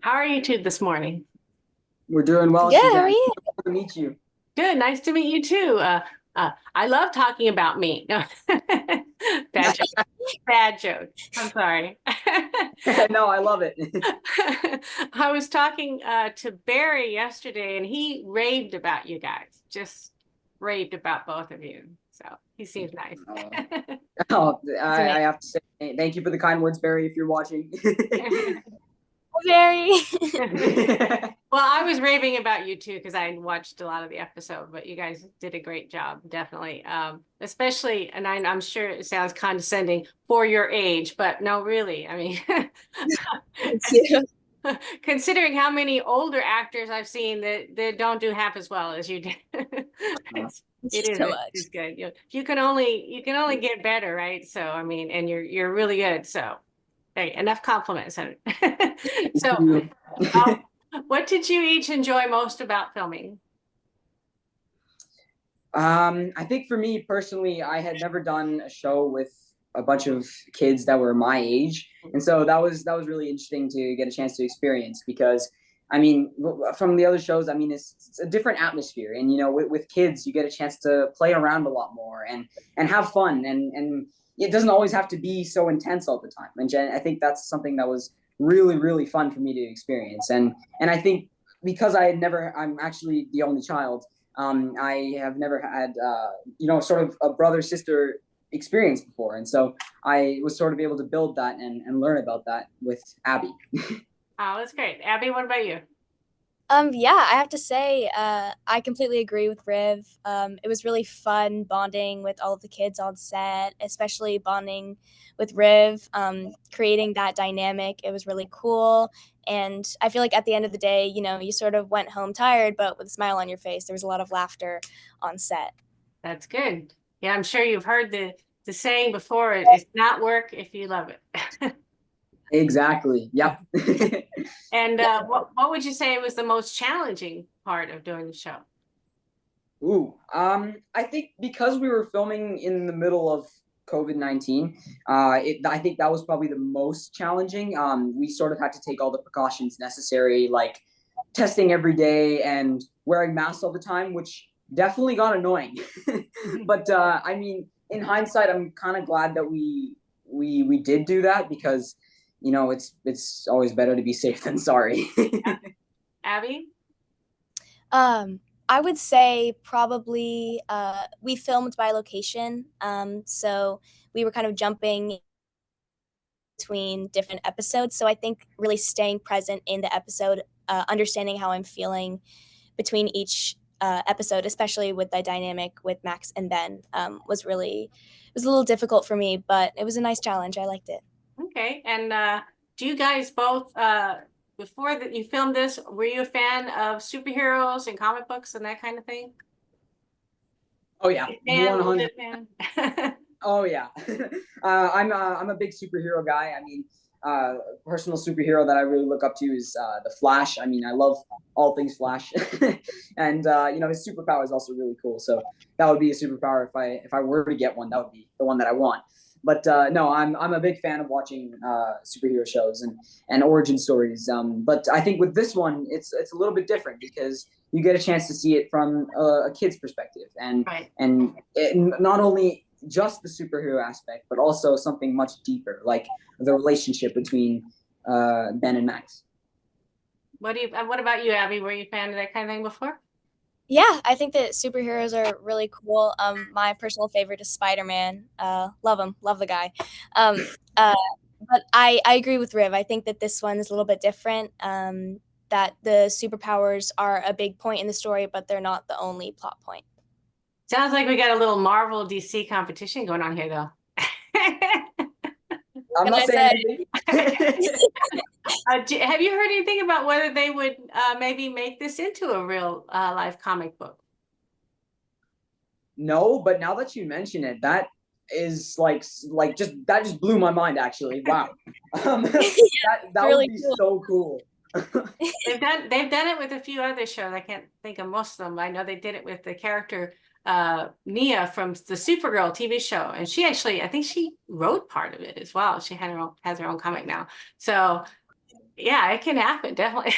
How are you two this morning? We're doing well, Good, how are Suzanne. you? Good to meet you. Good, nice to meet you too. I love talking about me. No, bad joke. Bad joke. I'm sorry. No, I love it. I was talking to Barry yesterday, and he raved about you guys. Just raved about both of you. So he seems nice. Uh, oh, It's I amazing. have to say thank you for the kind words, Barry, if you're watching. Very. Well, I was raving about you too because I watched a lot of the episode, but you guys did a great job, definitely. Especially, and I'm sure it sounds condescending for your age, but no, really. I mean, Thank you. considering how many older actors I've seen that don't do half as well as you did. It's It just is too it's much. good. You can only get better, right? So I mean, and you're really good. So hey, enough compliments. So You. uh, what did you each enjoy most about filming? I think for me personally, I had never done a show with a bunch of kids that were my age, and so that was really interesting to get a chance to experience because. I mean, from the other shows, I mean, it's a different atmosphere, and with kids, you get a chance to play around a lot more and have fun, and it doesn't always have to be so intense all the time. And I think that's something that was really fun for me to experience, and I think because I'm actually the only child. I have never had, sort of a brother sister experience before. And so I was sort of able to build that and learn about that with Abby. Oh, that's great. Abby, what about you? Yeah, I have to say, I completely agree with Riv. It was really fun bonding with all of the kids on set, especially bonding with Riv, creating that dynamic. It was really cool. And I feel like at the end of the day, you sort of went home tired, but with a smile on your face. There was a lot of laughter on set. That's good. Yeah, I'm sure you've heard the saying before, it's not work if you love it. Exactly. Yep. And what would you say was the most challenging part of doing the show? Ooh, I think because we were filming in the middle of COVID-19, I think that was probably the most challenging. We sort of had to take all the precautions necessary, like testing every day and wearing masks all the time, which definitely got annoying. But I mean, in hindsight, I'm kind of glad that we did do that because it's always better to be safe than sorry. Abby? Um, I would say probably we filmed by location. So we were kind of jumping between different episodes. So I think really staying present in the episode, understanding how I'm feeling between each episode, especially with the dynamic with Max and Ben, was a little difficult for me, but it was a nice challenge. I liked it. Okay. And do you guys both before that you filmed this, were you a fan of superheroes and comic books and that kind of thing? Oh yeah, Big fan, little 100. bit fan. Oh yeah, I'm a big superhero guy. I mean, personal superhero that I really look up to is the Flash. I mean, I love all things Flash, and his superpower is also really cool. So that would be a superpower if I were to get one. That would be the one that I want. But no, I'm a big fan of watching superhero shows and origin stories. But I think with this one, it's a little bit different because you get a chance to see it from a kid's perspective, and Right. and it, not only just the superhero aspect, but also something much deeper, like the relationship between Ben and Max. What about you, Abby? Were you a fan of that kind of thing before? Yeah, I think that superheroes are really cool. My personal favorite is Spider-Man. Love him, love the guy. Um, uh, but I agree with Riv. I think that this one is a little bit different. That the superpowers are a big point in the story, but they're not the only plot point. Sounds like we got a little Marvel DC competition going on here, though. I'm Can not I saying say? anything. Have you heard anything about whether they would maybe make this into a real life comic book? No, but now that you mention it, that is like just blew my mind actually. Wow. That would Really be cool. so cool. They've done it with a few other shows. I can't think of most of them. I know they did it with the character Nia from the Supergirl TV show, and she actually, I think she wrote part of it as well. She has her own comic now. So Yeah, it can happen, definitely.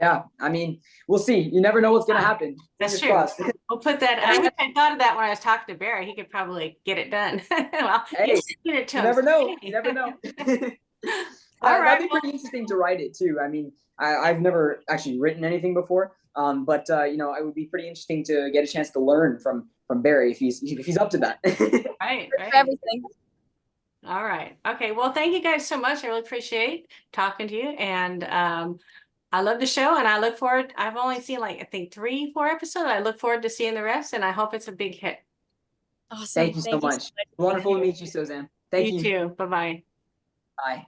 Yeah, I mean, we'll see. You never know what's gonna happen. That's Fingers true. crossed. We'll put that. I wish I thought of that when I was talking to Barry. He could probably get it done. Well, Hey, you it to you him. never know. You never know. All right. That'd be pretty interesting to write it too. I mean, I've never actually written anything before, but you know, it would be pretty interesting to get a chance to learn from Barry if he's up to that. Right, For right. everything. All right. Okay. Well, thank you guys so much. I really appreciate talking to you. And I love the show and I look forward. I've only seen like, I think 3, 4 episodes. I look forward to seeing the rest and I hope it's a big hit. Awesome. Thank you so much. Wonderful to meet you, Suzanne. Thank You you. too. Bye-bye. Bye.